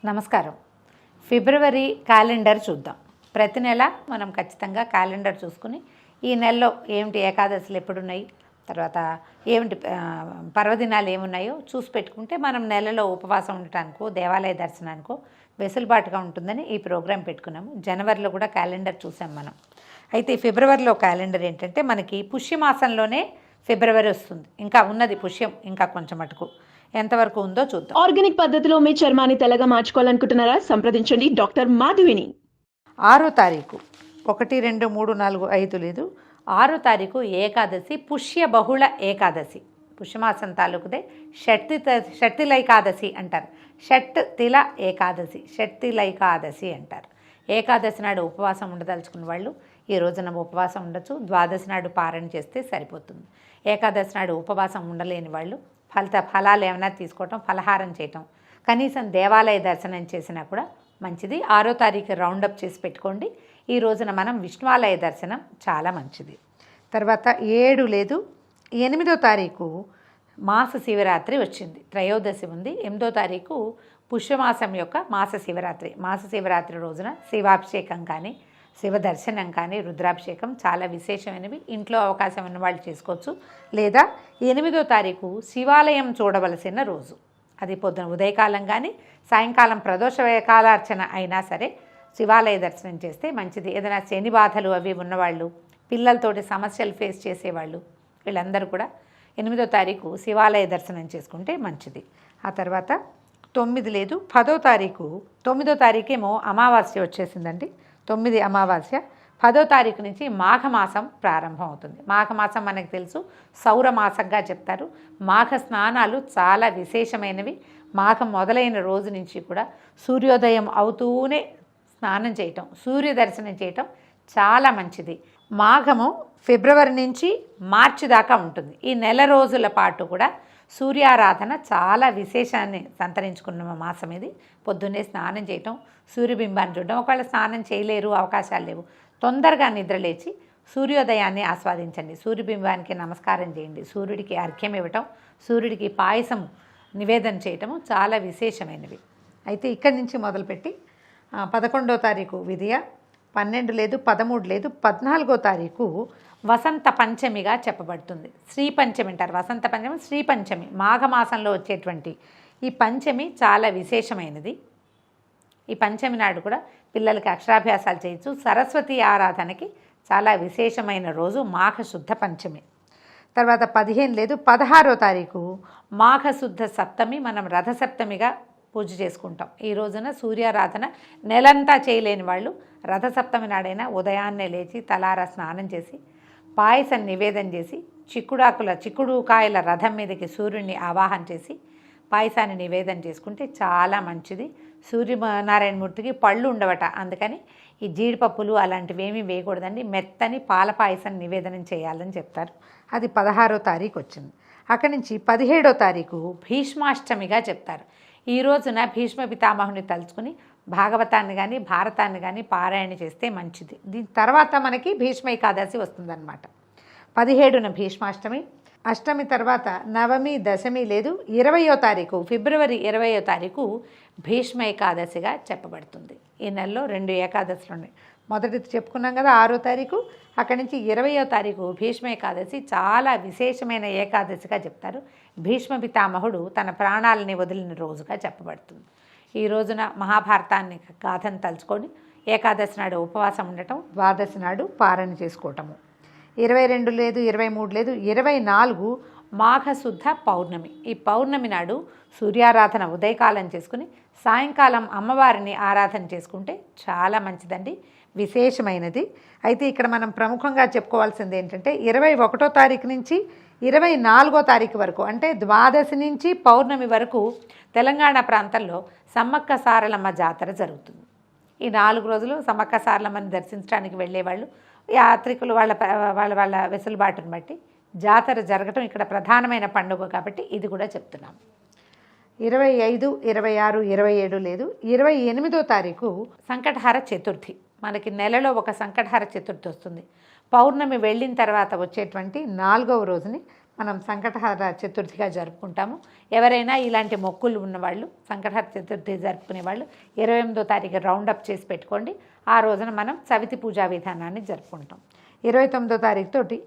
నమస్కారం. ఫిబ్రవరి క్యాలెండర్ చూద్దాం. ప్రతి నెల మనం ఖచ్చితంగా క్యాలెండర్ చూసుకుని ఈ నెలలో ఏమిటి ఏకాదశులు ఎప్పుడున్నాయి, తర్వాత ఏమిటి పర్వదినాలు ఏమున్నాయో చూసి పెట్టుకుంటే మనం నెలలో ఉపవాసం ఉండటానికో దేవాలయ దర్శనానికో వెసులుబాటుగా ఉంటుందని ఈ ప్రోగ్రాం పెట్టుకున్నాము. జనవరిలో కూడా క్యాలెండర్ చూసాం మనం. అయితే ఫిబ్రవరిలో క్యాలెండర్ ఏంటంటే మనకి పుష్యమాసంలోనే ఫిబ్రవరి వస్తుంది. ఇంకా ఉన్నది పుష్యం, ఇంకా కొంచెం మటుకు ఎంతవరకు ఉందో చూద్దాం. ఆర్గానిక్ పద్ధతిలో మీ చర్మాన్ని తెల్లగా మార్చుకోవాలనుకుంటున్నారా? సంప్రదించండి డాక్టర్ మాధవిని. 6వ తారీఖు 1, 2, 3, 4, 5 లేదు, 6వ తారీఖు ఏకాదశి, పుష్య బహుళ ఏకాదశి. పుష్యమాసం తాలూకుదే షట్తిలైకాదశి అంటారు. షట్తిల ఏకాదశి, షట్తిలైకాదశి అంటారు. ఏకాదశి నాడు ఉపవాసం ఉండదలుచుకున్న వాళ్ళు ఈ రోజున ఉపవాసం ఉండొచ్చు. ద్వాదశి నాడు పారణ చేస్తే సరిపోతుంది. ఏకాదశి నాడు ఉపవాసం ఉండలేని వాళ్ళు ఫలాలు ఏమైనా తీసుకోవటం, ఫలహారం చేయటం, కనీసం దేవాలయ దర్శనం చేసినా కూడా మంచిది. 6వ తారీఖు రౌండప్ చేసి పెట్టుకోండి. ఈ రోజున మనం విష్ణువాలయ దర్శనం చాలా మంచిది. తర్వాత 7 లేదు, 8వ తారీఖు మాస శివరాత్రి వచ్చింది, త్రయోదశి ఉంది. 8వ తారీఖు పుష్యమాసం యొక్క మాస శివరాత్రి. మాస శివరాత్రి రోజున శివాభిషేకం కానీ శివ దర్శనం కానీ రుద్రాభిషేకం చాలా విశేషమైనవి. ఇంట్లో అవకాశం ఉన్న వాళ్ళు చేసుకోవచ్చు. లేదా 8వ తారీఖు శివాలయం చూడవలసిన రోజు. అది పొద్దున ఉదయకాలం కానీ సాయంకాలం ప్రదోష కాలార్చన అయినా సరే శివాలయ దర్శనం చేస్తే మంచిది. ఏదైనా శని బాధలు అవి ఉన్నవాళ్ళు, పిల్లలతోటి సమస్యలు ఫేస్ చేసేవాళ్ళు, వీళ్ళందరూ కూడా 8వ తారీఖు శివాలయ దర్శనం చేసుకుంటే మంచిది. ఆ తర్వాత 9 లేదు, 10వ తారీఖు. 9వ తారీఖేమో అమావాస్య వచ్చేసిందండి. 9 అమావాస్య. 10వ తారీఖు నుంచి మాఘమాసం ప్రారంభం అవుతుంది. మాఘమాసం మనకు తెలుసు సౌరమాసంగా చెప్తారు. మాఘ స్నానాలు చాలా విశేషమైనవి. మాఘం మొదలైన రోజు నుంచి కూడా సూర్యోదయం అవుతూనే స్నానం చేయటం, సూర్య దర్శనం చేయటం చాలా మంచిది. మాఘము ఫిబ్రవరి నుంచి మార్చి దాకా ఉంటుంది. ఈ నెల రోజుల పాటు కూడా సూర్యారాధన చాలా విశేషాన్ని సంతరించుకున్న మాసం ఇది. పొద్దున్నే స్నానం చేయటం, సూర్యబింబాన్ని చూడడం. ఒకవేళ స్నానం చేయలేరు, అవకాశాలు లేవు, తొందరగా నిద్రలేచి సూర్యోదయాన్ని ఆస్వాదించండి. సూర్యబింబానికి నమస్కారం చేయండి, సూర్యుడికి అర్ఘ్యం ఇవ్వటం, సూర్యుడికి పాయసం నివేదన చేయటము చాలా విశేషమైనవి. అయితే ఇక్కడి నుంచి మొదలుపెట్టి 11వ తారీఖు విదియ, 12 లేదు, 13 లేదు, 14వ తారీఖు వసంత పంచమిగా చెప్పబడుతుంది. శ్రీ పంచమి అంటారు. వసంత పంచమి, శ్రీ పంచమి మాఘమాసంలో వచ్చేటువంటి ఈ పంచమి చాలా విశేషమైనది. ఈ పంచమి నాడు కూడా పిల్లలకి అక్షరాభ్యాసాలు చేయొచ్చు. సరస్వతి ఆరాధనకి చాలా విశేషమైన రోజు మాఘశుద్ధ పంచమి. తర్వాత 15 లేదు, 16వ తారీఖు మాఘశుద్ధ సప్తమి. మనం రథసప్తమిగా పూజ చేసుకుంటాం. ఈ రోజున సూర్యారాధన నెలంతా చేయలేని వాళ్ళు రథసప్తమి నాడైనా ఉదయాన్నే లేచి తలారా స్నానం చేసి పాయసం నివేదన చేసి చిక్కుడు కాయల రథం మీదకి సూర్యుడిని ఆవాహన చేసి పాయసాన్ని నివేదన చేసుకుంటే చాలా మంచిది. సూర్యనారాయణమూర్తికి పళ్ళు ఉండవట, అందుకని ఈ జీడిపప్పులు అలాంటివి ఏమీ వేయకూడదండి. మెత్తని పాల పాయసం నివేదనం చేయాలని చెప్తారు. అది 16వ తారీఖు వచ్చింది. అక్కడి నుంచి 17వ తారీఖు భీష్మాష్టమిగా చెప్తారు. ఈ రోజున భీష్మ పితామహుని తలుచుకుని భాగవతాన్ని కానీ భారతాన్ని కానీ పారాయణ చేస్తే మంచిది. దీని తర్వాత మనకి భీష్మ ఏకాదశి వస్తుందన్నమాట. 17న భీష్మాష్టమి. అష్టమి తర్వాత నవమి, దశమి లేదు. 20వ తారీఖు ఫిబ్రవరి 20వ తారీఖు భీష్మ ఏకాదశిగా చెప్పబడుతుంది. ఈ నెలలో 2 ఏకాదశులు ఉన్నాయి. మొదటిది చెప్పుకున్నాం కదా 6వ తారీఖు. అక్కడి నుంచి 20వ తారీఖు భీష్మ ఏకాదశి చాలా విశేషమైన ఏకాదశిగా చెప్తారు. భీష్మ పితామహుడు తన ప్రాణాలని వదిలిన రోజుగా చెప్పబడుతుంది. ఈ రోజున మహాభారతాన్ని గాథను తలుచుకొని ఏకాదశి నాడు ఉపవాసం ఉండటం, ద్వాదశి నాడు పారణ చేసుకోవటము. 22 లేదు, 23 లేదు, 24 మాఘశుద్ధ పౌర్ణమి. ఈ పౌర్ణమి నాడు సూర్యారాధన ఉదయకాలం చేసుకుని సాయంకాలం అమ్మవారిని ఆరాధన చేసుకుంటే చాలా మంచిదండి, విశేషమైనది. అయితే ఇక్కడ మనం ప్రముఖంగా చెప్పుకోవాల్సింది ఏంటంటే 21వ తారీఖు నుంచి 24వ తారీఖు వరకు, అంటే ద్వాదశి నుంచి పౌర్ణమి వరకు తెలంగాణ ప్రాంతంలో సమ్మక్క సారలమ్మ జాతర జరుగుతుంది. ఈ 4 రోజులు సమ్మక్క సారలమ్మని దర్శించడానికి వెళ్ళేవాళ్ళు, యాత్రికులు వాళ్ళ వెసులుబాటును బట్టి జాతర జరగటం ఇక్కడ ప్రధానమైన పండుగ కాబట్టి ఇది కూడా చెప్తున్నాం. 25, 26, 27 లేదు, 28వ తారీఖు సంకటహార చతుర్థి. మనకి నెలలో ఒక సంకటహార చతుర్థి వస్తుంది. పౌర్ణమి వెళ్ళిన తర్వాత వచ్చేటువంటి 4వ రోజుని మనం సంకటహర చతుర్థిగా జరుపుకుంటాము. ఎవరైనా ఇలాంటి మొక్కులు ఉన్నవాళ్ళు సంకటహర చతుర్థి జరుపుకునే వాళ్ళు 28వ తారీఖు రౌండప్ చేసి పెట్టుకోండి. ఆ రోజున మనం సవితి పూజా విధానాన్ని జరుపుకుంటాం. 29వ తారీఖు తోటి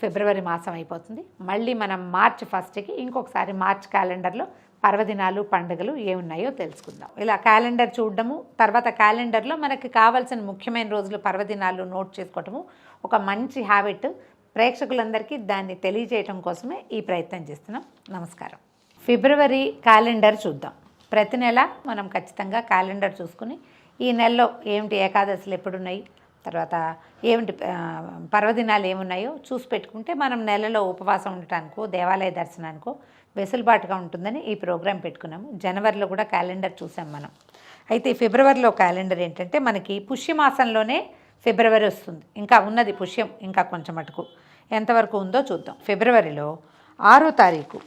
ఫిబ్రవరి మాసం అయిపోతుంది. మళ్ళీ మనం మార్చి 1కి ఇంకొకసారి మార్చ్ క్యాలెండర్లో పర్వదినాలు పండుగలు ఏమున్నాయో తెలుసుకుందాం. ఇలా క్యాలెండర్ చూడడము, తర్వాత క్యాలెండర్లో మనకి కావాల్సిన ముఖ్యమైన రోజులు పర్వదినాలు నోట్ చేసుకోవటము ఒక మంచి హ్యాబిట్. ప్రేక్షకులందరికీ దాన్ని తెలియజేయటం కోసమే ఈ ప్రయత్నం చేస్తున్నాం. నమస్కారం. ఫిబ్రవరి క్యాలెండర్ చూద్దాం. ప్రతి నెల మనం ఖచ్చితంగా క్యాలెండర్ చూసుకుని ఈ నెలలో ఏమిటి ఏకాదశులు ఎప్పుడున్నాయి, తర్వాత ఏమిటి పర్వదినాలు ఏమున్నాయో చూసి పెట్టుకుంటే మనం నెలలో ఉపవాసం ఉండటానికో దేవాలయ దర్శనానికో వెసులుబాటుగా ఉంటుందని ఈ ప్రోగ్రాం పెట్టుకున్నాము. జనవరిలో కూడా క్యాలెండర్ చూసాం మనం. అయితే ఫిబ్రవరిలో క్యాలెండర్ ఏంటంటే మనకి పుష్యమాసంలోనే ఫిబ్రవరి వస్తుంది. ఇంకా ఉన్నది పుష్యం, ఇంకా కొంచెం మటుకు ఎంతవరకు ఉందో చూద్దాం. ఫిబ్రవరిలో 6వ తారీఖు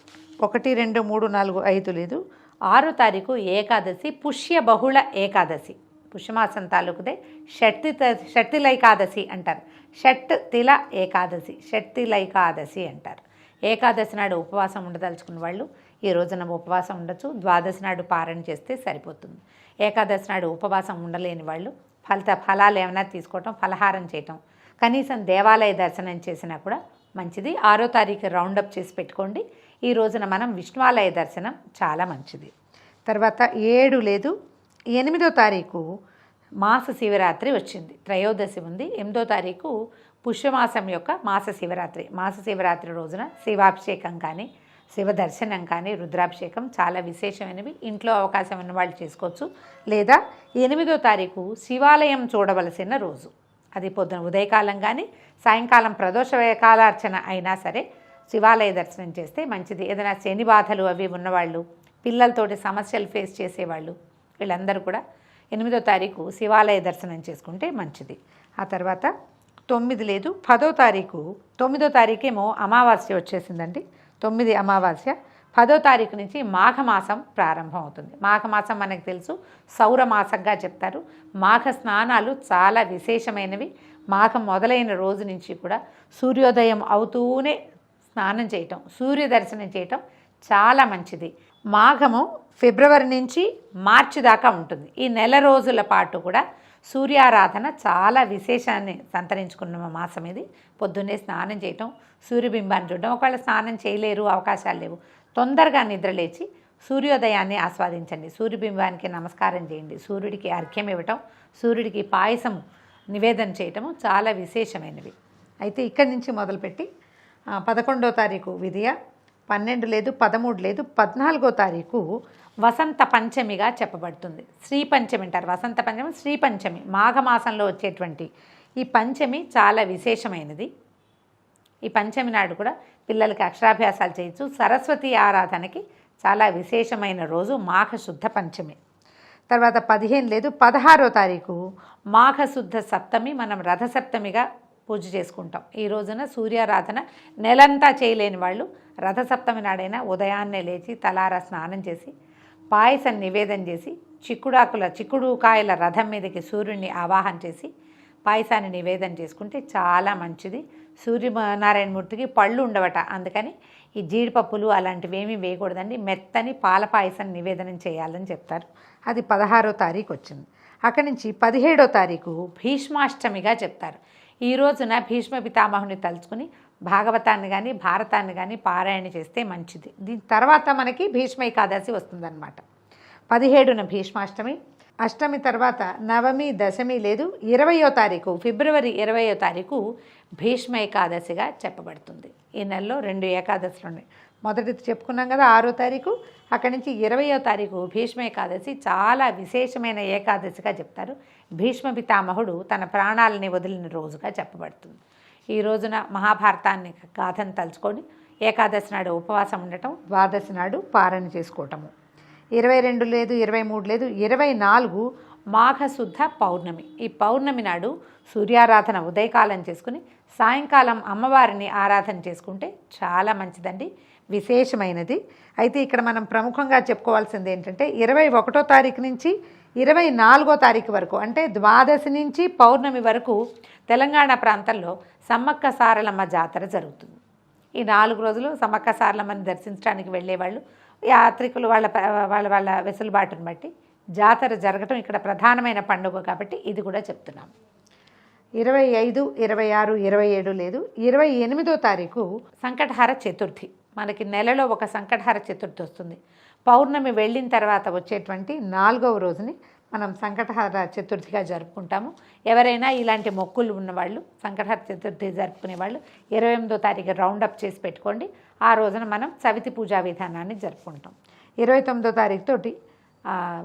1, 2, 3, 4, 5 లేదు, 6వ తారీఖు ఏకాదశి, పుష్య బహుళ ఏకాదశి. పుష్యమాసం తాలూకుదే షట్తిలైకాదశి అంటారు. షట్ తిల ఏకాదశి, షట్తిలైకాదశి అంటారు. ఏకాదశి నాడు ఉపవాసం ఉండదలుచుకున్న వాళ్ళు ఈ రోజున ఉపవాసం ఉండొచ్చు. ద్వాదశి నాడు పారణ చేస్తే సరిపోతుంది. ఏకాదశి నాడు ఉపవాసం ఉండలేని వాళ్ళు ఫలాలు ఏమైనా తీసుకోవటం, ఫలహారం చేయటం, కనీసం దేవాలయ దర్శనం చేసినా కూడా మంచిది. 6వ తారీఖు రౌండప్ చేసి పెట్టుకోండి. ఈ రోజున మనం విష్ణువాలయ దర్శనం చాలా మంచిది. తర్వాత 7 లేదు, 8వ తారీఖు మాస శివరాత్రి వచ్చింది, త్రయోదశి ఉంది. 8వ తారీఖు పుష్యమాసం యొక్క మాస శివరాత్రి. మాస శివరాత్రి రోజున శివాభిషేకం కానీ శివ దర్శనం కానీ రుద్రాభిషేకం చాలా విశేషమైనవి. ఇంట్లో అవకాశం ఉన్న వాళ్ళు చేసుకోవచ్చు. లేదా 8వ తారీఖు శివాలయం చూడవలసిన రోజు. అది పొద్దున ఉదయకాలం కానీ సాయంకాలం ప్రదోష కాలార్చన అయినా సరే శివాలయ దర్శనం చేస్తే మంచిది. ఏదైనా శని బాధలు అవి ఉన్నవాళ్ళు, పిల్లలతోటి సమస్యలు ఫేస్ చేసేవాళ్ళు, వీళ్ళందరూ కూడా 8వ తారీఖు శివాలయ దర్శనం చేసుకుంటే మంచిది. ఆ తర్వాత 9 లేదు, 10వ తారీఖు. 9వ తారీఖేమో అమావాస్య వచ్చేసిందండి. 9 అమావాస్య. 10వ తారీఖు నుంచి మాఘమాసం ప్రారంభం అవుతుంది. మాఘమాసం మనకు తెలుసు సౌరమాసంగా చెప్తారు. మాఘ స్నానాలు చాలా విశేషమైనవి. మాఘం మొదలైన రోజు నుంచి కూడా సూర్యోదయం అవుతూనే స్నానం చేయటం, సూర్య దర్శనం చేయటం చాలా మంచిది. మాఘము ఫిబ్రవరి నుంచి మార్చి దాకా ఉంటుంది. ఈ నెల రోజుల పాటు కూడా సూర్యారాధన చాలా విశేషాన్ని సంతరించుకున్న మాసం ఇది. పొద్దున్నే స్నానం చేయటం, సూర్యబింబాన్ని చూడడం. ఒకవేళ స్నానం చేయలేరు, అవకాశాలు లేవు, తొందరగా నిద్రలేచి సూర్యోదయాన్ని ఆస్వాదించండి. సూర్యబింబానికి నమస్కారం చేయండి, సూర్యుడికి అర్ఘ్యం ఇవ్వటం, సూర్యుడికి పాయసం నివేదన చేయటము చాలా విశేషమైనవి. అయితే ఇక్కడి నుంచి మొదలుపెట్టి 11వ తారీఖు విధియ, 12 లేదు, 13 లేదు, 14వ తారీఖు వసంత పంచమిగా చెప్పబడుతుంది. శ్రీ పంచమి అంటారు. వసంత పంచమి, శ్రీ పంచమి మాఘమాసంలో వచ్చేటువంటి ఈ పంచమి చాలా విశేషమైనది. ఈ పంచమి నాడు కూడా పిల్లలకి అక్షరాభ్యాసాలు చేయొచ్చు. సరస్వతి ఆరాధనకి చాలా విశేషమైన రోజు మాఘశుద్ధ పంచమి. తర్వాత 15 లేదు, 16వ తారీఖు మాఘశుద్ధ సప్తమి. మనం రథసప్తమిగా పూజ చేసుకుంటాం. ఈ రోజున సూర్యారాధన నెలంతా చేయలేని వాళ్ళు రథసప్తమి నాడైనా ఉదయాన్నే లేచి తలారా స్నానం చేసి పాయసం నివేదన చేసి చిక్కుడు కాయల రథం మీదకి సూర్యుడిని ఆవాహన చేసి పాయసాన్ని నివేదన చేసుకుంటే చాలా మంచిది. సూర్యనారాయణమూర్తికి పళ్ళు ఉండవట, అందుకని ఈ జీడిపప్పులు అలాంటివి ఏమీ వేయకూడదండి. మెత్తని పాల పాయసం నివేదనం చేయాలని చెప్తారు. అది 16వ తారీఖు వచ్చింది. అక్కడి నుంచి 17వ తారీఖు భీష్మాష్టమిగా చెప్తారు. ఈ రోజున భీష్మ పితామహుని తలుచుకుని భాగవతాన్ని కానీ భారతాన్ని కానీ పారాయణ చేస్తే మంచిది. దీని తర్వాత మనకి భీష్మ ఏకాదశి వస్తుందన్నమాట. 17న భీష్మాష్టమి. అష్టమి తర్వాత నవమి, దశమి లేదు. 20వ తారీఖు ఫిబ్రవరి 20వ తారీఖు భీష్మ ఏకాదశిగా చెప్పబడుతుంది. ఈ నెలలో 2 ఏకాదశులు ఉన్నాయి. మొదటిది చెప్పుకున్నాం కదా 6వ తారీఖు. అక్కడి నుంచి 20వ తారీఖు భీష్మ ఏకాదశి చాలా విశేషమైన ఏకాదశిగా చెప్తారు. భీష్మ పితామహుడు తన ప్రాణాలని వదిలిన రోజుగా చెప్పబడుతుంది. ఈ రోజున మహాభారతాన్ని గాథను తలుచుకొని ఏకాదశి నాడు ఉపవాసం ఉండటం, ద్వాదశి నాడు పారణ చేసుకోవటము. 22 లేదు, 23 లేదు, 24 మాఘశుద్ధ పౌర్ణమి. ఈ పౌర్ణమి నాడు సూర్యారాధన ఉదయకాలం చేసుకుని సాయంకాలం అమ్మవారిని ఆరాధన చేసుకుంటే చాలా మంచిదండి, విశేషమైనది. అయితే ఇక్కడ మనం ప్రముఖంగా చెప్పుకోవాల్సింది ఏంటంటే 21వ తారీఖు నుంచి 24వ తారీఖు వరకు, అంటే ద్వాదశి నుంచి పౌర్ణమి వరకు తెలంగాణ ప్రాంతంలో సమ్మక్క సారలమ్మ జాతర జరుగుతుంది. ఈ 4 రోజులు సమ్మక్క సారలమ్మని దర్శించడానికి వెళ్ళేవాళ్ళు యాత్రికులు వాళ్ళ వెసులుబాటును బట్టి జాతర జరగటం ఇక్కడ ప్రధానమైన పండుగ కాబట్టి ఇది కూడా చెప్తున్నాం. 25, 26, 27 లేదు, 28వ తారీఖు సంకటహార చతుర్థి. మనకి నెలలో ఒక సంకటహార చతుర్థి వస్తుంది. పౌర్ణమి వెళ్ళిన తర్వాత వచ్చేటువంటి 4వ రోజుని మనం సంకటహార చతుర్థిగా జరుపుకుంటాము. ఎవరైనా ఇలాంటి మొక్కులు ఉన్నవాళ్ళు సంకటహార చతుర్థి జరుపుకునే వాళ్ళు 28వ తారీఖు రౌండప్ చేసి పెట్టుకోండి. ఆ రోజున మనం సవితి పూజా విధానాన్ని జరుపుకుంటాం. 29వ తారీఖు తోటి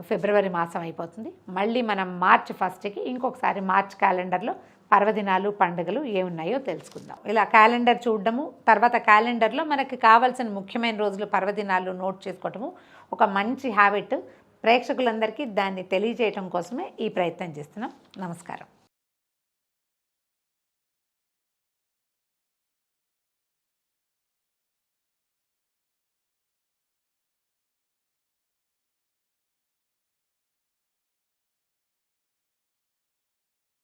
ఫిబ్రవరి మాసం అయిపోతుంది. మళ్ళీ మనం మార్చి 1కి ఇంకొకసారి మార్చ్ క్యాలెండర్లో పర్వదినాలు పండుగలు ఏమున్నాయో తెలుసుకుందాం. ఇలా క్యాలెండర్ చూడడము, తర్వాత క్యాలెండర్లో మనకి కావాల్సిన ముఖ్యమైన రోజులు పర్వదినాలు నోట్ చేసుకోవటము ఒక మంచి హ్యాబిట్. ప్రేక్షకులందరికీ దాన్ని తెలియజేయటం కోసమే ఈ ప్రయత్నం చేస్తున్నాం. నమస్కారం.